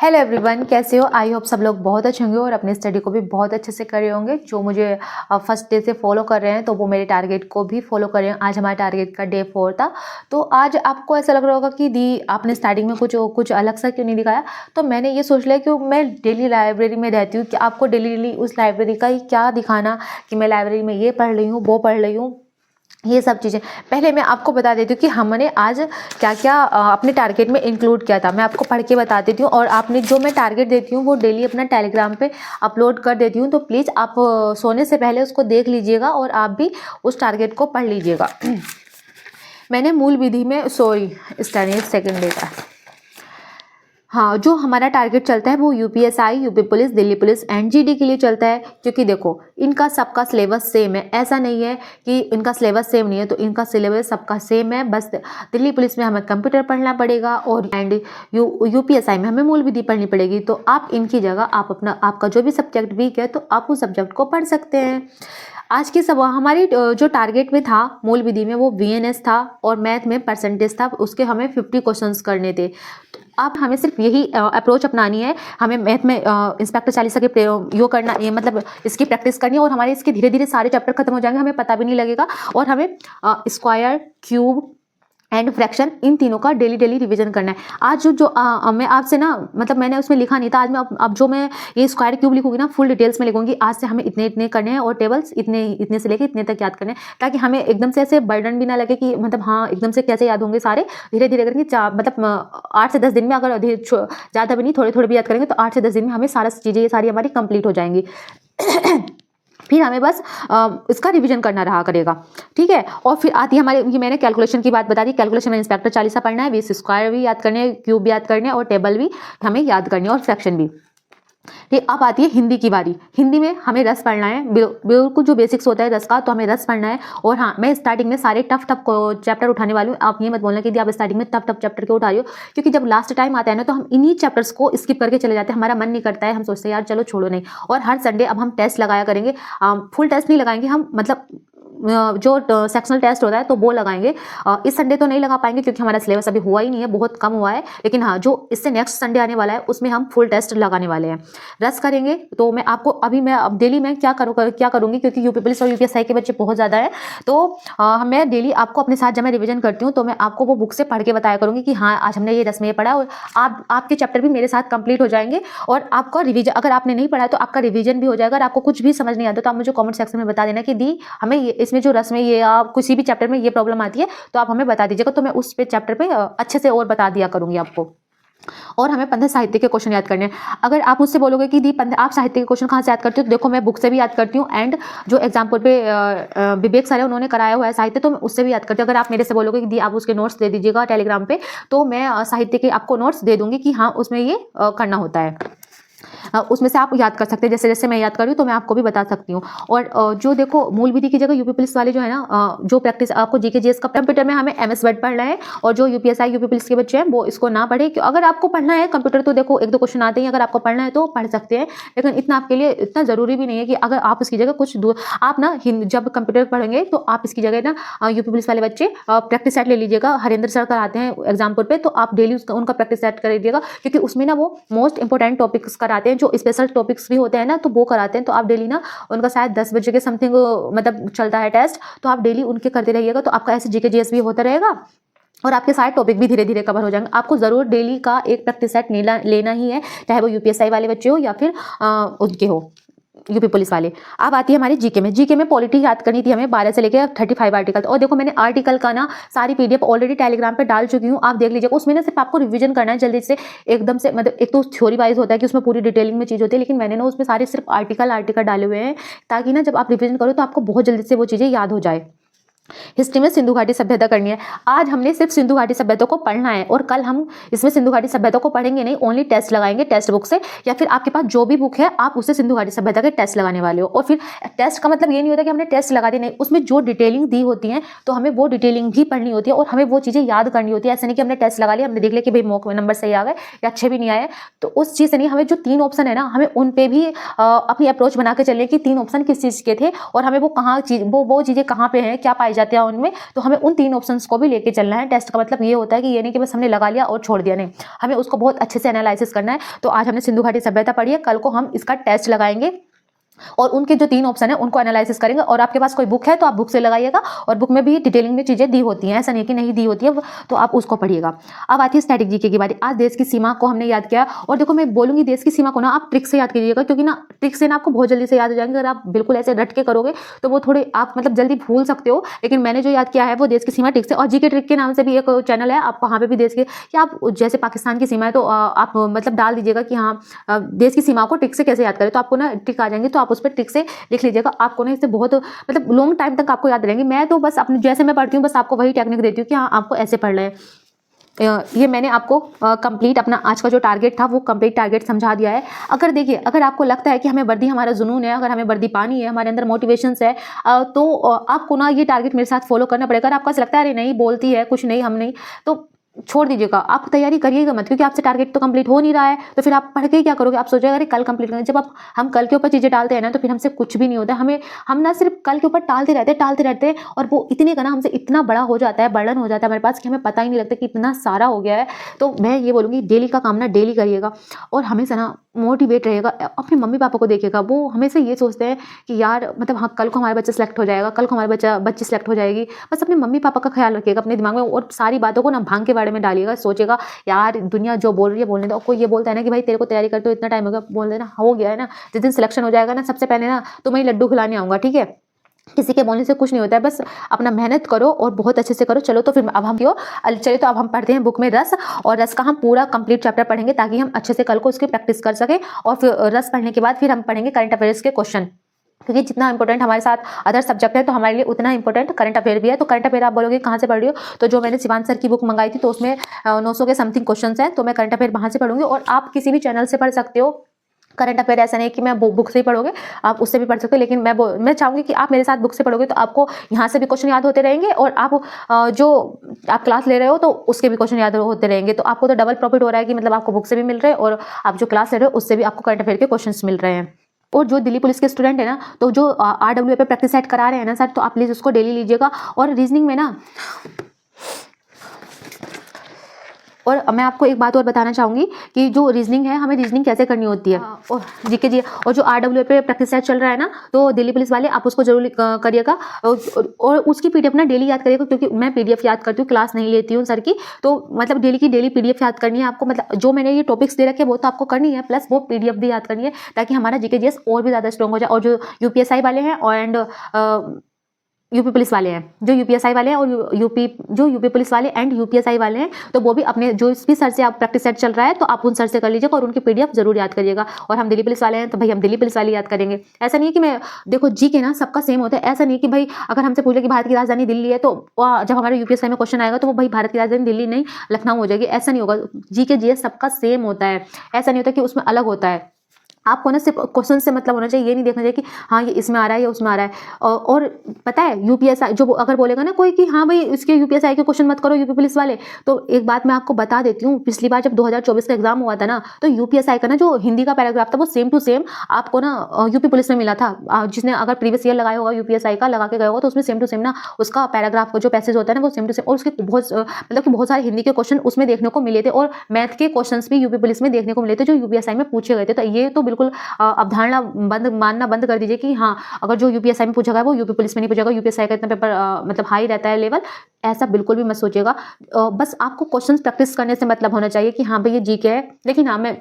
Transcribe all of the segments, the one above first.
Hello everyone, कैसे हो? I hope सब लोग बहुत अच्छे होंगे और अपने स्टडी को भी बहुत अच्छे से कर रहे होंगे। जो मुझे फर्स्ट डे से फॉलो कर रहे हैं तो वो मेरे टारगेट को भी फॉलो कर रहे हैं। आज हमारा टारगेट का डे 4 था। तो आज आपको ऐसा लग रहा होगा कि दी आपने स्टार्टिंग में कुछ अलग सा क्यों नहीं दिखाया। तो मैंने ये सोच लिया कि मैं डेली लाइब्रेरी में रहती हूँ कि आपको डेली उस लाइब्रेरी का ही क्या दिखाना कि मैं लाइब्रेरी में ये पढ़ रही हूँ, वो पढ़ रही हूँ, ये सब चीज़ें। पहले मैं आपको बता देती हूँ कि हमने आज क्या क्या अपने टारगेट में इंक्लूड किया था। मैं आपको पढ़ के बता देती हूँ और आपने जो मैं टारगेट देती हूँ वो डेली अपना टेलीग्राम पे अपलोड कर देती हूँ। तो प्लीज़ आप सोने से पहले उसको देख लीजिएगा और आप भी उस टारगेट को पढ़ लीजिएगा। मैंने मूल विधि में स्टडी सेकेंड डे का हाँ, जो हमारा टारगेट चलता है वो UPSI, UP police, Delhi police and GD के लिए चलता है। क्योंकि देखो इनका सबका सिलेबस सेम है। ऐसा नहीं है कि इनका सिलेबस सेम नहीं है, तो इनका सिलेबस सबका सेम है। बस दिल्ली पुलिस में हमें कंप्यूटर पढ़ना पड़ेगा और यूपीएसआई में हमें मूल विधि पढ़नी पड़ेगी। तो आप इनकी जगह आपका जो भी सब्जेक्ट वीक है तो आप उस सब्जेक्ट को पढ़ सकते हैं। आज की सब हमारी जो टारगेट में था मूल विधि में वो वीएनएस था और मैथ में परसेंटेज था। उसके हमें 50 क्वेश्चंस करने थे। तो अब हमें सिर्फ यही अप्रोच अपनानी है। हमें मैथ में इंस्पेक्टर चालीसा के यो करना, ये मतलब इसकी प्रैक्टिस करनी है और हमारे इसके धीरे धीरे सारे चैप्टर खत्म हो जाएंगे, हमें पता भी नहीं लगेगा। और हमें square, cube and fraction in तीनों का डेली रिवीजन करना है। आज मैं आपसे ना मतलब मैंने उसमें लिखा नहीं था। आज मैं अब जो मैं ये स्क्वायर क्यूब लिखूंगी ना फुल डिटेल्स में लिखूंगी। आज से हमें इतने करने हैं और टेबल्स इतने से लेके इतने तक याद करने हैं, ताकि हमें एकदम से ऐसे बर्डन भी ना लगे कि मतलब हाँ एकदम से कैसे याद होंगे सारे। धीरे धीरे करके मतलब 8 से 10 दिन में, अगर ज़्यादा भी नहीं थोड़े भी याद करेंगे तो 8 से 10 दिन में हमें सारा चीज़ें ये सारी हमारी कंप्लीट हो जाएंगी। फिर हमें बस इसका रिवीजन करना रहा करेगा, ठीक है। और फिर आती है हमारे, ये मैंने कैलकुलेशन की बात बता दी। कैलकुलेशन में इंस्पेक्टर चालीसा पढ़ना है, बीस स्क्वायर भी याद करने हैं, क्यूब भी याद करने हैं और टेबल भी हमें याद करनी है और फ्रैक्शन भी। ठीक, अब आती है हिंदी की बारी। हिंदी में हमें रस पढ़ना है, बिल्कुल जो बेसिक्स होता है रस का, तो हमें रस पढ़ना है। और हाँ, मैं स्टार्टिंग में सारे टफ चैप्टर उठाने वाली हूँ। आप ये मत बोलना कि आप स्टार्टिंग में टफ चैप्टर क्यों उठा रही हो, क्योंकि जब लास्ट टाइम आता है ना तो हम इन्हीं चैप्टर्स को स्किप करके चले जाते हैं। हमारा मन नहीं करता है, हम सोचते हैं यार चलो छोड़ो नहीं। और हर संडे अब हम टेस्ट लगाया करेंगे। फुल टेस्ट नहीं लगाएंगे हम, मतलब जो सेक्शनल टेस्ट होता है तो वो लगाएंगे। इस संडे तो नहीं लगा पाएंगे क्योंकि हमारा सिलेबस अभी हुआ ही नहीं है, बहुत कम हुआ है। लेकिन हाँ, जो इससे नेक्स्ट संडे आने वाला है उसमें हम फुल टेस्ट लगाने वाले हैं, रस करेंगे। तो मैं आपको अब डेली मैं क्या करूँगी, क्योंकि यूपी पुलिस और यूपीएसआई के बच्चे बहुत ज़्यादा है। तो मैं डेली आपको अपने साथ जब मैं रिविजन करती हूँ तो मैं आपको वो बुक से पढ़ के बताया करूँगी कि हाँ आज हमने ये रस में ये पढ़ा, और आपके चैप्टर भी मेरे साथ कंप्लीट हो जाएंगे। और आपका रिविजन, अगर आपने नहीं पढ़ा तो आपका रिविजन भी हो जाएगा। अगर आपको कुछ भी समझ नहीं आता तो आप मुझे कमेंट सेक्शन में बता देना कि दी हमें इसमें जो रस में ये आप किसी भी चैप्टर में ये प्रॉब्लम आती है तो आप हमें बता दीजिएगा। तो मैं उस पे चैप्टर पे अच्छे से और बता दिया करूंगी आपको। और हमें 15 साहित्य के क्वेश्चन याद करने हैं। अगर आप मुझसे बोलोगे कि दी 15 आप साहित्य के क्वेश्चन कहाँ से याद करती हो, तो देखो मैं बुक से भी याद करती हूँ एंड जो एग्जाम्पल पे विवेक सर है उन्होंने कराया हुआ है साहित्य, तो मैं उससे भी याद करती हूँ। अगर आप मेरे से बोलोगे कि दी आप उसके नोट्स दे दीजिएगा टेलीग्राम पे, तो मैं साहित्य के आपको नोट्स दे दूंगी कि हाँ उसमें ये करना होता है। उसमें से आप याद कर सकते हैं, जैसे जैसे मैं याद कर रही हूँ तो मैं आपको भी बता सकती हूँ। और जो देखो मूल विधि की जगह यूपी पुलिस वाले जो है ना, जो प्रैक्टिस आपको जीके जीएस का कंप्यूटर में हमें एमएस वर्ड पढ़ना है, और जो यूपीएसआई यूपी पुलिस के बच्चे हैं वो इसको ना पढ़े। अगर आपको पढ़ना है कंप्यूटर तो देखो एक दो क्वेश्चन आते हैं, अगर आपको पढ़ना है तो पढ़ सकते हैं, लेकिन इतना आपके लिए इतना जरूरी भी नहीं है कि अगर आप इसकी जगह कुछ दूर आप ना जब कंप्यूटर पढ़ेंगे तो आप इसकी जगह ना यूपी पुलिस वाले बच्चे प्रैक्टिस सेट ले लीजिएगा। हरेंद्र सर कराते हैं एग्जाम्पल पे, तो आप डेली उनका प्रैक्टिस सेट कर लीजिएगा, क्योंकि उसमें ना वो मोस्ट इंपॉर्टेंट टॉपिक्स कराते हैं, जो स्पेशल टॉपिक्स भी होते हैं ना तो वो कराते हैं। तो आप डेली ना उनका शायद 10 बजे के समथिंग मतलब चलता है टेस्ट, तो आप डेली उनके करते रहिएगा। तो आपका ऐसे जीके जीएस भी होता रहेगा और आपके सारे टॉपिक भी धीरे धीरे कवर हो जाएंगे। आपको जरूर डेली का एक प्रैक्टिस सेट लेना ही है, चाहे वो यूपीएसआई वाले बच्चे हो या फिर उनके हो यूपी पुलिस वाले। अब आती है हमारी जीके में पॉलिटी याद करनी थी हमें 12 से लेकर 35 आर्टिकल। और देखो मैंने आर्टिकल का ना सारी पीडीएफ ऑलरेडी टेलीग्राम पे डाल चुकी हूँ, आप देख लीजिएगा। उसमें ना सिर्फ आपको रिवीजन करना है जल्दी से, एकदम से। मतलब एक तो थ्योरी वाइज होता है कि उसमें पूरी डिटेलिंग में चीज़ होती है, लेकिन मैंने ना उसमें सारे सिर्फ आर्टिकल डाले हुए हैं, ताकि ना जब आप रिविजन करो तो आपको बहुत जल्दी से वो चीज़ें याद हो जाए। हिस्ट्री में सिंधु घाटी सभ्यता करनी है। आज हमने सिर्फ सिंधु घाटी सभ्यता को पढ़ना है, और कल हम इसमें सिंधु घाटी सभ्यता को पढ़ेंगे नहीं, ओनली टेस्ट लगाएंगे टेक्स्ट बुक से, या फिर आपके पास जो भी बुक है आप उससे सिंधु घाटी सभ्यता के टेस्ट लगाने वाले हो। और फिर टेस्ट का मतलब ये नहीं होता कि हमने टेस्ट लगा दी, नहीं, उसमें जो डिटेलिंग दी होती है तो हमें वो डिटेलिंग भी पढ़नी होती है और हमें वो चीज़ें याद करनी होती है। ऐसा नहीं कि हमने टेस्ट लगा लिया, हमने देख लिया कि भाई मॉक में नंबर सही आ गए या अच्छे भी नहीं आए, तो उस चीज़ से नहीं। हमें जो 3 ऑप्शन है ना, हमें उन पे भी अपनी अप्रोच बना के चलिए कि 3 ऑप्शन किस चीज़ के थे और हमें वो कहाँ वो चीज़ें कहाँ पे हैं, क्या पाई जाते हैं उनमें, तो हमें उन 3 ऑप्शंस को भी लेके चलना है। टेस्ट का मतलब ये होता है कि ये नहीं कि बस हमने लगा लिया और छोड़ दिया, नहीं, हमें उसको बहुत अच्छे से एनालिसिस करना है। तो आज हमने सिंधु घाटी सभ्यता पढ़ी है, कल को हम इसका टेस्ट लगाएंगे और उनके जो 3 ऑप्शन है उनको एनालिसिस करेंगे। और आपके पास कोई बुक है तो आप बुक से लगाइएगा, और बुक में भी डिटेलिंग में चीज़ें दी होती हैं, ऐसा नहीं कि नहीं दी होती है, तो आप उसको पढ़िएगा। अब आती है स्टैटिक जीके की बारी। आज देश की सीमा को हमने याद किया, और देखो मैं बोलूँगी देश की सीमा को ना आप ट्रिक से याद कीजिएगा, क्योंकि ना ट्रिक से ना आपको बहुत जल्दी से याद हो जाएंगे। अगर आप बिल्कुल ऐसे रट के करोगे तो वो थोड़े आप मतलब जल्दी भूल सकते हो, लेकिन मैंने जो याद किया है वो देश की सीमा ट्रिक से। और जीके ट्रिक के नाम से भी एक चैनल है, आप वहाँ पे भी देश के, कि आप जैसे पाकिस्तान की सीमा है तो आप मतलब डाल दीजिएगा कि हाँ देश की सीमा को ट्रिक से कैसे याद करें, तो आपको ना ट्रिक आ जाएंगे, तो आप उस पर ट्रिक से लिख लीजिएगा। आपको ना इससे बहुत मतलब लॉन्ग टाइम तक आपको याद रहेंगे। मैं तो बस अपने जैसे मैं पढ़ती हूँ बस आपको वही टेक्निक देती हूँ कि हाँ आपको ऐसे पढ़ना है। ये मैंने आपको कंप्लीट अपना आज का जो टारगेट था वो कंप्लीट टारगेट समझा दिया है। अगर देखिए अगर आपको लगता है कि हमें वर्दी हमारा जुनून है, अगर हमें वर्दी पानी है, हमारे अंदर मोटिवेशंस है, तो आपको ना ये टारगेट मेरे साथ फॉलो करना पड़ेगा। अगर आपको ऐसा लगता है अरे नहीं बोलती है कुछ नहीं हम नहीं, तो छोड़ दीजिएगा, आप तैयारी करिएगा मत, क्योंकि आपसे टारगेट तो कंप्लीट हो नहीं रहा है। तो फिर आप पढ़ के क्या करोगे, आप सोचेगा अरे कल कंप्लीट करेंगे। जब हम कल के ऊपर चीज़ें डालते हैं ना तो फिर हमसे कुछ भी नहीं होता। हम ना सिर्फ कल के ऊपर टालते रहते हैं और वो इतने का ना हमसे इतना बड़ा हो जाता है, बर्डन हो जाता है हमारे पास कि हमें पता ही नहीं लगता कि इतना सारा हो गया है। तो मैं ये बोलूँगी डेली का काम ना डेली करिएगा, और हमेशा ना मोटिवेट रहिएगा। अपने मम्मी पापा को देखिएगा, वो हमेशा ये सोचते हैं कि यार मतलब हाँ कल को हमारा बच्चा सेलेक्ट हो जाएगा, कल को हमारा बच्ची सेलेक्ट हो जाएगी। बस अपने मम्मी पापा का ख्याल रखिएगा अपने दिमाग में, और सारी बातों को ना भांग के बारे में डालिएगा। सोचेगा यार दुनिया जो बोल रही है बोलने दो। कोई ये बोलता है ना कि भाई तेरे को तैयारी करते हो इतना टाइम हो गया, बोल देना हो गया है ना, जिस दिन सिलेक्शन हो जाएगा ना सबसे पहले ना तुम्हें लड्डू खिलाने आऊँगा, ठीक है। किसी के बोलने से कुछ नहीं होता है, बस अपना मेहनत करो और बहुत अच्छे से करो। चलो तो फिर अब हम चलिए तो अब हम पढ़ते हैं बुक में रस, और रस का हम पूरा कंप्लीट चैप्टर पढ़ेंगे ताकि हम अच्छे से कल को उसकी प्रैक्टिस कर सकें। और फिर रस पढ़ने के बाद फिर हम पढ़ेंगे करंट अफेयर्स के क्वेश्चन, क्योंकि जितना इंपॉर्टेंट हमारे साथ अदर सब्जेक्ट है तो हमारे लिए उतना इंपॉर्टेंट करंट अफेयर भी है। तो करंट अफेयर आप बोलोगे कहाँ से पढ़ रही हो, तो जो मैंने शिवान सर की बुक मंगाई थी तो उसमें 900 के समथिंग क्वेश्चंस हैं, तो मैं करंट अफेयर वहाँ से पढ़ूंगी। और आप किसी भी चैनल से पढ़ सकते हो करंट अफेयर, ऐसा नहीं कि मैं बुक से ही पढ़ोगे, आप उससे भी पढ़ सकते हो। लेकिन मैं चाहूँगी कि आप मेरे साथ बुक से पढ़ोगे तो आपको यहाँ से भी क्वेश्चन याद होते रहेंगे, और आप जो आप क्लास ले रहे हो तो उसके भी क्वेश्चन याद होते रहेंगे। तो आपको तो डबल प्रॉफिट हो रहा है कि मतलब आपको बुक से भी मिल रहे हैं और आप जो क्लास ले रहे हो उससे भी आपको करंट अफेयर के क्वेश्चन मिल रहे हैं। और जो दिल्ली पुलिस के स्टूडेंट है ना, तो जो RWA पे प्रैक्टिस सेट करा रहे हैं ना सर, तो आप प्लीज़ उसको डेली लीजिएगा। और रीजनिंग में ना, और मैं आपको एक बात और बताना चाहूँगी कि जो रीजनिंग है हमें रीजनिंग कैसे करनी होती है, और जीके जी, और जो RWA पे प्रैक्टिस सेट चल रहा है ना, तो दिल्ली पुलिस वाले आप उसको जरूर करिएगा। और उसकी PDF ना डेली याद करिएगा, क्योंकि मैं PDF याद करती हूँ, क्लास नहीं लेती हूँ सर की, तो मतलब डेली की डेली PDF याद करनी है आपको। मतलब जो मैंने ये टॉपिक्स दे रखे हैं वो तो आपको करनी है, प्लस वो PDF भी याद करनी है, ताकि हमारा जीके जीएस और भी ज़्यादा स्ट्रॉन्ग हो जाए। और जो UPSI वाले हैं और एंड यूपी पुलिस वाले हैं, जो UPSI वाले हैं और जो यूपी पुलिस वाले एंड UPSI वाले हैं, तो वो भी अपने जो भी सर से आप प्रैक्टिस सेट चल रहा है तो आप उन सर से कर लीजिएगा और उनकी PDF जरूर याद करिएगा। और हम दिल्ली पुलिस वाले हैं तो भाई हम दिल्ली पुलिस वाले याद करेंगे। ऐसा नहीं है कि मैं देखो जीके ना सबका सेम होता है, ऐसा नहीं कि भाई अगर हमसे पूछे कि भारत की राजधानी दिल्ली है तो जब हमारे UPSI में क्वेश्चन आएगा तो वो भाई भारत की राजधानी दिल्ली नहीं लखनऊ हो जाएगी, ऐसा नहीं होगा। जीके जीएस सबका सेम होता है, ऐसा नहीं होता कि उसमें अलग होता है। आपको ना सिर्फ क्वेश्चन से मतलब होना चाहिए, ये नहीं देखना चाहिए कि हाँ ये इसमें आ रहा है या उसमें आ रहा है। और पता है UPSI जो अगर बोलेगा ना कोई कि हाँ भाई इसके UPSI के क्वेश्चन मत करो यूपी पुलिस वाले, तो एक बात मैं आपको बता देती हूँ, पिछली बार जब 2024 का एग्जाम हुआ था ना, तो UPSI का ना जो हिंदी का पैराग्राफ था वो सेम टू सेम आपको ना यूपी पुलिस में मिला था। जिसने अगर प्रीवियस ईयर लगाया होगा UPSI का लगा के गया होगा तो उसमें सेम टू सेम ना उसका पैराग्राफ जो पैसेज होता है ना वो सेम टू सेम, और उसके बहुत मतलब कि बहुत सारे हिंदी के क्वेश्चन उसमें देखने को मिले थे, और मैथ के क्वेश्चन भी यूपी पुलिस में देखने को मिले थे जो UPSI में पूछे गए थे। तो ये तो बिल्कुल धारणा मानना बंद कर दीजिए कि हाँ अगर जो UPSI में पूछा गया वो यूपी पुलिस में नहीं पूछेगा, UPSI का इतना पेपर मतलब हाई रहता है लेवल, ऐसा बिल्कुल भी मत सोचिएगा। बस आपको क्वेश्चंस प्रैक्टिस करने से मतलब होना चाहिए कि हाँ भाई ये जीके है, लेकिन हाँ मैं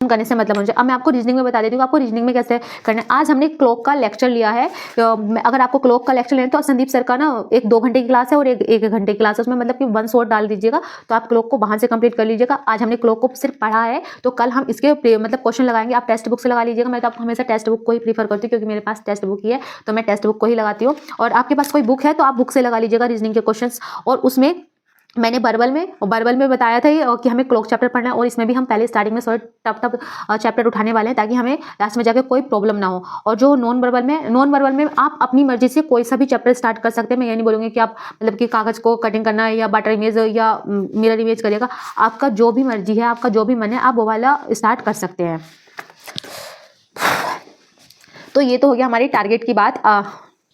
करने से मतलब होना चाहिए। अब मैं आपको रीजनिंग में बता देती हूँ आपको रीजनिंग में कैसे करना है। आज हमने क्लॉक का लेक्चर लिया है, अगर आपको क्लॉक का लेक्चर लेना तो संदीप सर का ना 1-2 घंटे की क्लास है और एक घंटे की क्लास है, उसमें मतलब कि 1 शॉट डाल दीजिएगा तो आप क्लॉक को वहां से कंप्लीट कर लीजिएगा। आज हमने क्लॉक को सिर्फ पढ़ा है, तो कल हम इसके मतलब क्वेश्चन लगाएंगे, आप टेक्स्ट बुक से लगा लीजिएगा। मैं तो आपको हमेशा टेक्स्ट बुक को ही प्रीफर करती हूँ क्योंकि मेरे पास टेक्स्ट बुक ही है, तो मैं टेक्स्ट बुक को ही लगाती हूँ। और आपके पास कोई बुक है तो आप बुक से लगा लीजिएगा रीजनिंग के क्वेश्चन। और उसमें मैंने बर्बल में बताया था कि हमें क्लॉक चैप्टर पढ़ना है, और इसमें भी हम पहले स्टार्टिंग में टफ चैप्टर उठाने वाले हैं ताकि हमें लास्ट में जाकर कोई प्रॉब्लम ना हो। और जो नॉन वर्बल में आप अपनी मर्जी से कोई सा भी चैप्टर स्टार्ट कर सकते हैं। मैं ये नहीं बोलूँगी कि आप मतलब कि कागज को कटिंग करना है या बटर इमेज या मिरर इमेज करिएगा, आपका जो भी मर्जी है, आपका जो भी मन है आप वो वाला स्टार्ट कर सकते हैं। तो ये तो हो गया हमारी टारगेट की बात।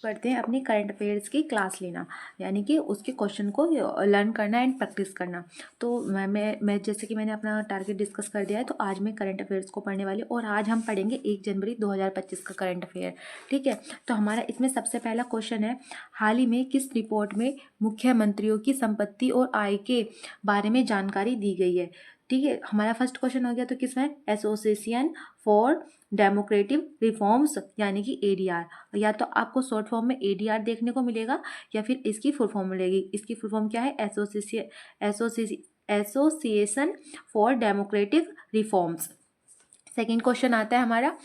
करते हैं अपनी करंट अफेयर्स की क्लास लेना, यानी कि उसके क्वेश्चन को लर्न करना एंड प्रैक्टिस करना। तो मैं जैसे कि मैंने अपना टारगेट डिस्कस कर दिया है, तो आज मैं करंट अफेयर्स को पढ़ने वाली हूँ और आज हम पढ़ेंगे 1 जनवरी 2025 का करंट अफेयर। ठीक है, तो हमारा इसमें सबसे पहला क्वेश्चन है, हाल ही में किस रिपोर्ट में मुख्यमंत्रियों की संपत्ति और आय के बारे में जानकारी दी गई है। ठीक है, हमारा फर्स्ट क्वेश्चन हो गया, तो किसमें, एसोसिएशन फॉर डेमोक्रेटिक रिफॉर्म्स यानी कि एडीआर, या तो आपको शॉर्ट फॉर्म में एडीआर देखने को मिलेगा या फिर इसकी फुल फॉर्म मिलेगी। इसकी फुल फॉर्म क्या है, association for democratic reforms. Second question आता है हमारा,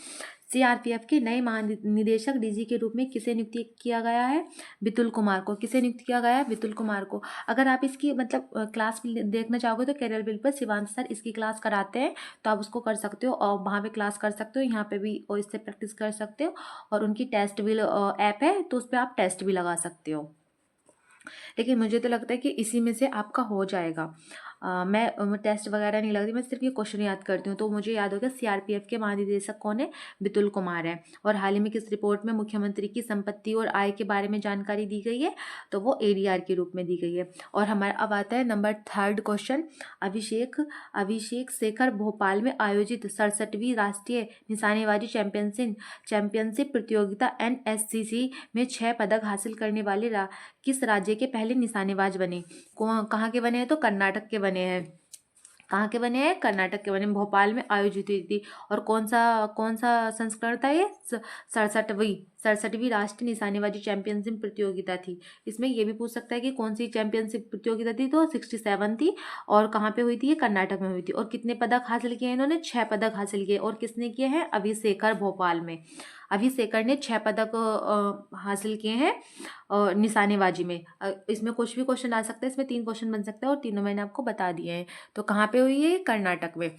सीआरपीएफ के नए महानिदेशक डीजी के रूप में किसे नियुक्त किया गया है, बितुल कुमार को। किसे नियुक्त किया गया है, बितुल कुमार को। अगर आप इसकी मतलब क्लास देखना चाहोगे तो कैरियर बिल पर शिवांश सर इसकी क्लास कराते हैं, तो आप उसको कर सकते हो और वहाँ पे क्लास कर सकते हो, यहाँ पे भी और इससे प्रैक्टिस कर सकते हो। और उनकी टेस्ट बिल ऐप है, तो उस पर आप टेस्ट भी लगा सकते हो। लेकिन मुझे तो लगता है कि इसी में से आपका हो जाएगा। मैं टेस्ट वगैरह नहीं लगती, मैं सिर्फ ये क्वेश्चन याद करती हूँ। तो मुझे याद हो गया, सीआरपीएफ के महानिदेशक कौन है, बितुल कुमार है। और हाल ही में किस रिपोर्ट में मुख्यमंत्री की संपत्ति और आय के बारे में जानकारी दी गई है, तो वो एडीआर के रूप में दी गई है। और हमारा अब आता है नंबर थर्ड क्वेश्चन, अभिषेक शेखर भोपाल में आयोजित 67वीं राष्ट्रीय निशानेबाजी चैंपियनशिप प्रतियोगिता एनएससीसी में 6 पदक हासिल करने वाले किस राज्य के पहले निशानेबाज बने। कहाँ के बने हैं, तो कर्नाटक के बने हैं। कहाँ के बने हैं, कर्नाटक के बने। भोपाल में आयोजित हुई थी। और कौन सा संस्करण था ये, 67वीं राष्ट्रीय निशानेबाजी चैंपियनशिप प्रतियोगिता थी। इसमें ये भी पूछ सकता है कि कौन सी चैंपियनशिप प्रतियोगिता थी, तो 67 थी। और कहाँ पे हुई थी, ये कर्नाटक में हुई थी। और कितने पदक हासिल किए इन्होंने, 6 पदक हासिल किए। और किसने किए हैं, अभिषेकर भोपाल में। अभिषेकर ने 6 पदक हासिल किए हैं निशानेबाजी में। इसमें कुछ भी क्वेश्चन आ सकता है, इसमें 3 क्वेश्चन बन सकते हैं और तीनों मैंने आपको बता दिए हैं। तो कहाँ पे हुई है, कर्नाटक में।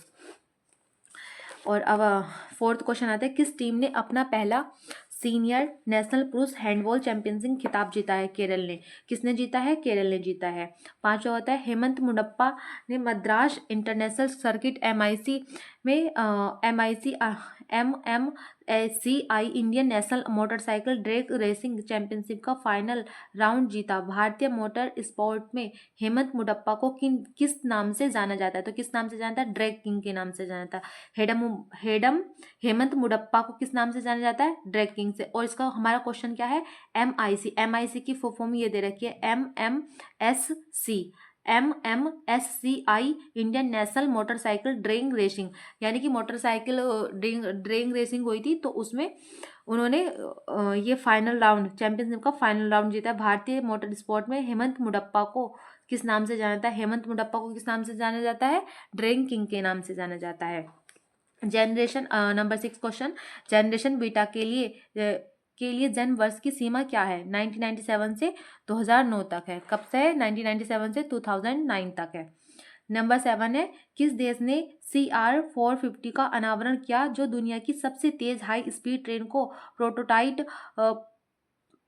और अब फोर्थ क्वेश्चन आता है, किस टीम ने अपना पहला सीनियर नेशनल पुरुष हैंडबॉल चैंपियनशिप खिताब जीता है, केरल ने। किसने जीता है, केरल ने जीता है। पांचवा होता है, हेमंत मुंडप्पा ने मद्रास इंटरनेशनल सर्किट एमआईसी में MMSCI Indian national motorcycle drag racing championship का फाइनल राउंड जीता। भारतीय मोटर स्पोर्ट में हेमंत मुंडप्पा को किस नाम से जाना जाता है, तो किस नाम से जाना है, ड्रैग किंग के नाम से जाना जाता है। हेमंत मुंडप्पा को किस नाम से जाना जाता है, ड्रैग किंग से। और इसका हमारा क्वेश्चन क्या है, MIC की फुल फॉर्म ये दे रखी है, MMSCI Indian national motorcycle drag racing, यानी कि मोटरसाइकिल ड्रैग रेसिंग हुई थी, तो उसमें उन्होंने ये फाइनल राउंड चैंपियनशिप का फाइनल राउंड जीता। भारतीय मोटर स्पोर्ट में हेमंत मुंडप्पा को किस नाम से जाना जाता है, हेमंत मुंडप्पा को किस नाम से जाना जाता है, ड्रैग किंग के नाम से जाना जाता है। Generation number 6 question, generation beta के लिए जन्म वर्ष की सीमा क्या है, 1997 से 2009 तक है। कब से है, 1997 से 2009 तक है। नंबर 7 है, किस देश ने CR450 का अनावरण किया, जो दुनिया की सबसे तेज हाई स्पीड ट्रेन को प्रोटोटाइप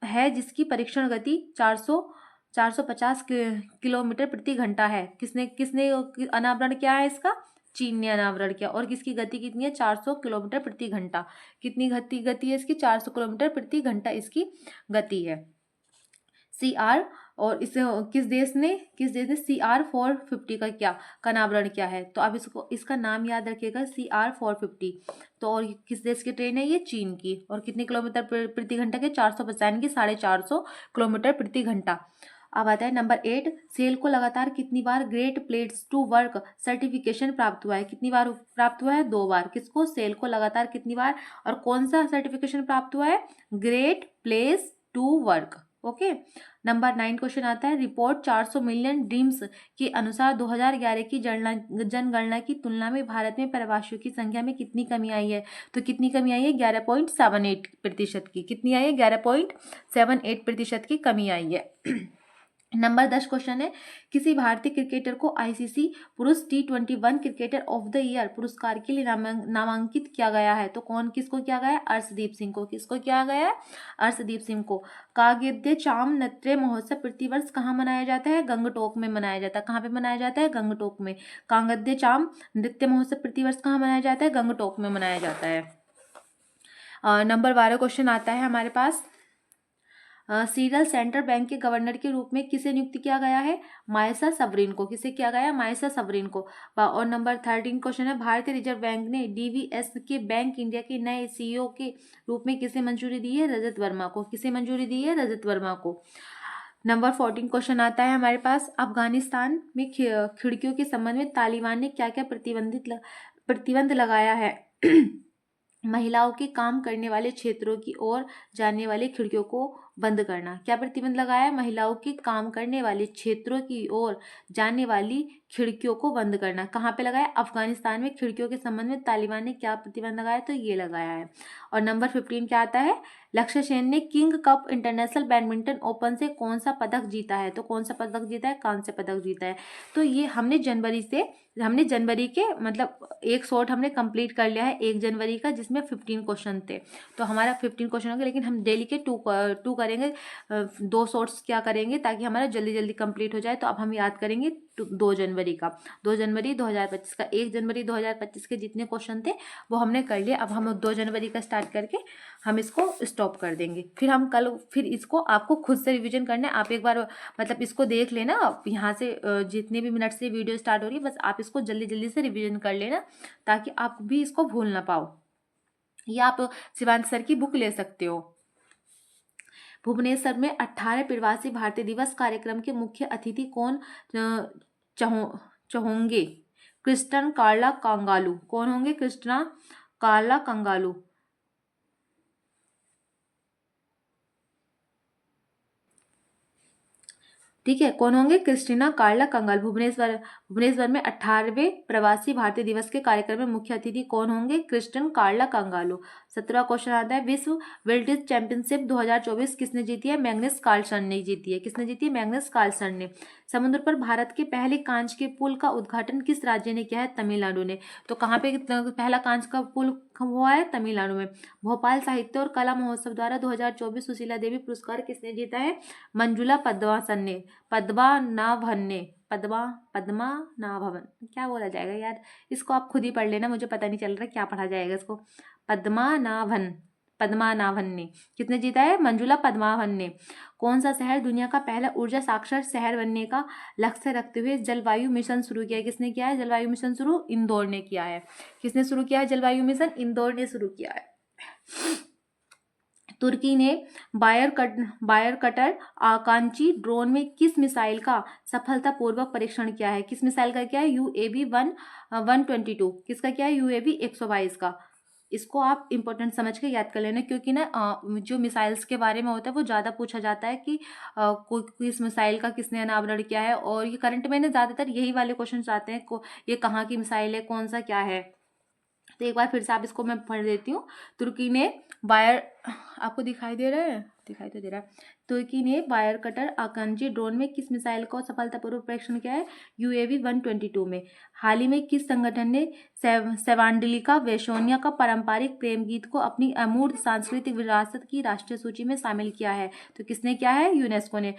है, जिसकी परीक्षण गति 450 किलोमीटर प्रति घंटा है। किसने अनावरण किया है इसका, चीन ने अनावरण किया। और किसकी गति कितनी है, 400 किलोमीटर प्रति घंटा। कितनी गति है इसकी, 400 किलोमीटर प्रति घंटा इसकी गति है। CR, और इसे किस देश ने CR450 का अनावरण किया है, तो अब इसका नाम याद रखिएगा, CR450। तो और किस देश की ट्रेन है, ये चीन की। और कितने किलोमीटर प्रति घंटा के, 450, यानी कि 450 किलोमीटर प्रति घंटा। अब आता है नंबर 8, सेल को लगातार कितनी बार great place to work certification प्राप्त हुआ है। कितनी बार प्राप्त हुआ है, 2 बार। किसको, सेल को लगातार कितनी बार, और कौन सा सर्टिफिकेशन प्राप्त हुआ है, great place to work. Okay. Number 9 question आता है, रिपोर्ट 400 मिलियन ड्रीम्स के अनुसार 2011 की जनगणना की तुलना में भारत में प्रवासियों की संख्या में कितनी कमी आई है, तो कितनी कमी आई है, 11.78% की। कितनी आई है, 11.78% की कमी आई है। नंबर 10 क्वेश्चन है, किसी भारतीय क्रिकेटर को ICC पुरुष T21 cricketer of the year पुरस्कार के लिए नामांकित किया गया है, तो किसको किया गया है, अर्शदीप सिंह को। किसको किया गया है, अर्शदीप सिंह को। कागिद्दे चाम नृत्य महोत्सव प्रतिवर्ष कहाँ मनाया जाता है, गंगटोक में मनाया जाता है। कहाँ पे मनाया जाता है, गंगटोक में। कांगद्य चाम नृत्य महोत्सव प्रतिवर्ष कहाँ मनाया जाता है, गंगटोक में मनाया जाता है। नंबर 12 क्वेश्चन आता है हमारे पास, सीरियल सेंट्रल बैंक के गवर्नर के रूप में किसे नियुक्त किया गया है? मायसा सबरीन को। किसे किया गया है? मायसा सबरीन को। और नंबर 13 क्वेश्चन है, भारतीय रिजर्व बैंक ने डीवीएस के बैंक इंडिया के नए सीईओ के रूप में किसे मंजूरी दी है? रजत वर्मा को। किसे मंजूरी दी है? रजत वर्मा को। नंबर 14 क्वेश्चन आता है हमारे पास, अफगानिस्तान में खिड़कियों के संबंध में तालिबान ने क्या क्या प्रतिबंध लगाया है? महिलाओं के काम करने वाले क्षेत्रों की ओर जाने वाली खिड़कियों को बंद करना। क्या प्रतिबंध लगाया है? महिलाओं के काम करने वाले क्षेत्रों की ओर जाने वाली खिड़कियों को बंद करना। कहाँ पे लगाया? अफगानिस्तान में खिड़कियों के संबंध में तालिबान ने क्या प्रतिबंध लगाया? तो ये लगाया है। और नंबर 15 क्या आता है? लक्ष्य सेन ने king cup international badminton open से कौन सा पदक जीता है? तो कौन सा पदक जीता है? कांस्य पदक जीता है। तो ये हमने जनवरी के मतलब एक शॉर्ट हमने कंप्लीट कर लिया है 1 जनवरी का, जिसमें 15 क्वेश्चन थे। तो हमारा 15 क्वेश्चन हो गया, लेकिन हम डेली के टू करेंगे, 2 शॉर्ट्स क्या करेंगे ताकि हमारा जल्दी जल्दी कंप्लीट हो जाए। तो अब हम याद करेंगे 2 जनवरी का, 2 जनवरी 2025 का। 1 जनवरी 2025 के जितने क्वेश्चन थे वो हमने कर लिए। अब हम 2 जनवरी का स्टार्ट करके हम इसको स्टॉप कर देंगे। फिर हम कल फिर इसको आपको खुद से रिवीजन करना है। आप एक बार मतलब इसको देख लेना, यहाँ से जितने भी मिनट से वीडियो स्टार्ट हो रही है, बस आप इसको जल्दी जल्दी से रिवीजन कर लेना ताकि आप भी इसको भूल ना पाओ। या आप शिवांत सर की बुक ले सकते हो। भुवनेश्वर में 18 प्रवासी भारतीय दिवस कार्यक्रम के मुख्य अतिथि कौन होंगे? क्रिस्टन कार्ला कांगालू। कौन होंगे? क्रिस्टना कार्ला कांगालू। ठीक है, कौन होंगे? क्रिस्टीना कार्ला कंगाल। भुवनेश्वर में 18वें प्रवासी भारतीय दिवस के कार्यक्रम में मुख्य अतिथि कौन होंगे? क्रिस्टन कार्ला कंगालू। 17वां क्वेश्चन आता है, विश्व वेल्डिज चैंपियनशिप 2024 किसने जीती है? मैग्नस कार्लसन ने जीती है। किसने जीती है? मैग्नस कार्लसन ने। समुद्र पर भारत के पहले कांच के पुल का उद्घाटन किस राज्य ने किया है? तमिलनाडु ने। तो कहाँ पे पहला कांच का पुल हुआ है? तमिलनाडु में। भोपाल साहित्य और कला महोत्सव द्वारा 2024 सुशीला देवी पुरस्कार किसने जीता है? मंजुला पद्मासन ने। पद्मनाभन क्या बोला जाएगा यार, इसको आप खुद ही पढ़ लेना, मुझे पता नहीं चल रहा क्या पढ़ा जाएगा इसको। पद्मनाभन ने। किसने जीता है? मंजुला पद्मनाभन ने। कौन सा शहर दुनिया का पहला ऊर्जा साक्षर शहर बनने का लक्ष्य रखते हुए जलवायु मिशन शुरू किया है? किसने किया है जलवायु मिशन शुरू? इंदौर ने किया है। किसने शुरू किया है जलवायु मिशन? इंदौर ने शुरू किया है। तुर्की ने बायर कटर आकांची ड्रोन में किस मिसाइल का सफलतापूर्वक परीक्षण किया है? किस मिसाइल का किया है? UAV 122। किसका किया है? UAV 122 का। इसको आप इंपॉर्टेंट समझ के याद कर लेना, क्योंकि ना जो मिसाइल्स के बारे में होता है वो ज़्यादा पूछा जाता है कि किस मिसाइल का किसने अनावरण किया है, और ये करंट में ना ज़्यादातर यही वाले क्वेश्चन आते हैं, ये कहाँ की मिसाइल है, कौन सा क्या है। तो एक बार फिर से आप इसको मैं पढ़ देती हूँ। तुर्की ने आपको दिखाई दे रहा है? दिखाई तो दे रहा है। तुर्की ने वायर कटर आकांची ड्रोन में किस मिसाइल को सफलतापूर्वक परीक्षण किया है? UAV 122 में। हाल ही में किस संगठन ने सेवांडलिका वेशोनिया का पारंपरिक प्रेम गीत को अपनी अमूर्त सांस्कृतिक विरासत की राष्ट्रीय सूची में शामिल किया है? तो किसने किया है? यूनेस्को ने।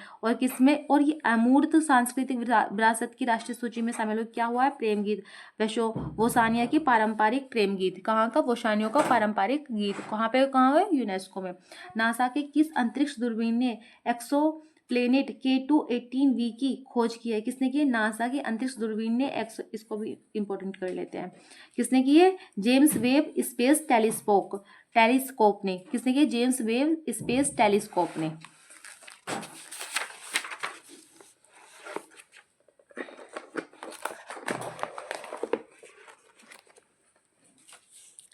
और ये अमूर्त सांस्कृतिक विरासत की राष्ट्रीय सूची में शामिल क्या हुआ है? प्रेम गीत वोसानिया की पारंपरिक प्रेम गीत। कहाँ का? वोसानिया का पारंपरिक गीत। कहाँ है? यूनेस्को में। नासा के किस अंतरिक्ष दूरबीन ने एक्सोप्लैनेट K2-18V की खोज की है? किसने की है? नासा की अंतरिक्ष दूरबीन ने इसको भी इंपॉर्टेंट कर लेते हैं। किसने की है? जेम्स वेब स्पेस टेलीस्कोप ने। किसने की? जेम्स वेब स्पेस टेलीस्कोप ने।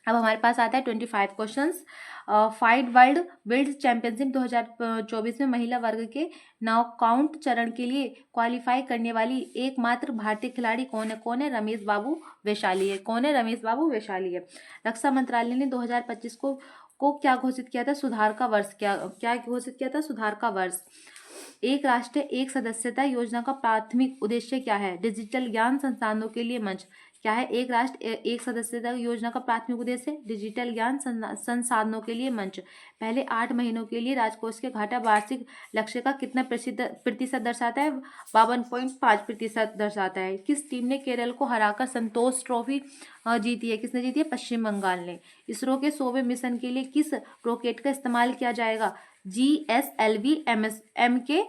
अब हमारे पास आता है 25 क्वेश्चंस। फाइड वर्ल्ड चैंपियनशिप 2024 में महिला वर्ग के नॉकआउट चरण के लिए क्वालिफाई करने वाली एकमात्र भारतीय खिलाड़ी कौन है? रमेश बाबू वैशाली है। कौन है? रमेश बाबू वैशाली है। रक्षा मंत्रालय ने 2025 को क्या घोषित किया था? सुधार का वर्ष। क्या घोषित किया था? सुधार का वर्ष। एक राष्ट्र एक सदस्यता योजना का प्राथमिक उद्देश्य क्या है? डिजिटल ज्ञान संसाधनों के लिए मंच। क्या है? एक राष्ट्र एक सदस्यता योजना का प्राथमिक उद्देश्य डिजिटल ज्ञान संसाधनों के लिए मंच। पहले 8 महीनों के लिए राजकोष के घाटा वार्षिक लक्ष्य का कितना प्रतिशत दर्शाता है? 52.5% दर्शाता है। किस टीम ने केरल को हराकर संतोष ट्रॉफी जीती है? किसने जीती है? पश्चिम बंगाल ने। इसरो के 100वें मिशन के लिए किस रॉकेट का इस्तेमाल किया जाएगा? GSLV एम के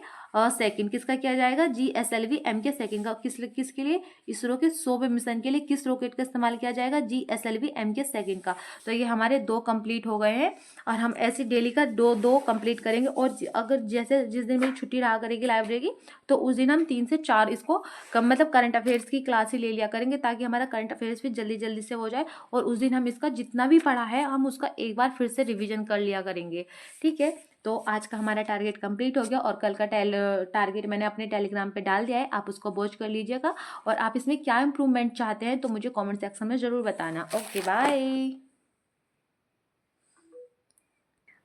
सेकंड किसका किया जाएगा, GSLV एम के सेकंड का किसके लिए, इसरो के 100वें मिशन के लिए किस रॉकेट का इस्तेमाल किया जाएगा, GSLV एम के सेकंड का। तो ये हमारे 2 कंप्लीट हो गए हैं और हम ऐसे डेली का 2 कंप्लीट करेंगे। और अगर जैसे जिस दिन मेरी छुट्टी रहा करेगी लाइब्रेरी की, तो उस दिन हम 3 से 4 इसको मतलब करंट अफेयर्स की क्लास ही ले लिया करेंगे, ताकि हमारा करंट अफेयर्स भी जल्दी जल्दी से हो जाए। और उस दिन हम इसका जितना भी पढ़ा है हम उसका एक बार फिर से रिविजन कर लिया करेंगे। ठीक है, तो आज का हमारा टारगेट कंप्लीट हो गया और कल का टारगेट मैंने अपने टेलीग्राम पे डाल दिया है, आप उसको वॉच कर लीजिएगा। और आप इसमें क्या इंप्रूवमेंट चाहते हैं तो मुझे कमेंट सेक्शन में ज़रूर बताना। Okay bye.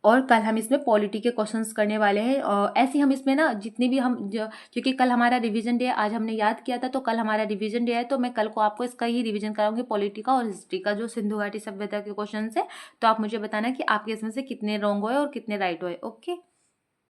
और कल हम इसमें पॉलिटी के क्वेश्चंस करने वाले हैं। और ऐसे हम इसमें ना जितनी भी क्योंकि कल हमारा रिवीजन डे है, आज हमने याद किया था, तो कल हमारा रिवीजन डे है, तो मैं कल को आपको इसका ही रिवीजन कराऊंगी, पॉलिटी का और हिस्ट्री का, जो सिंधु घाटी सभ्यता के क्वेश्चन है। तो आप मुझे बताना कि आपके इसमें से कितने रॉन्ग हुए और कितने राइट हुए। ओके।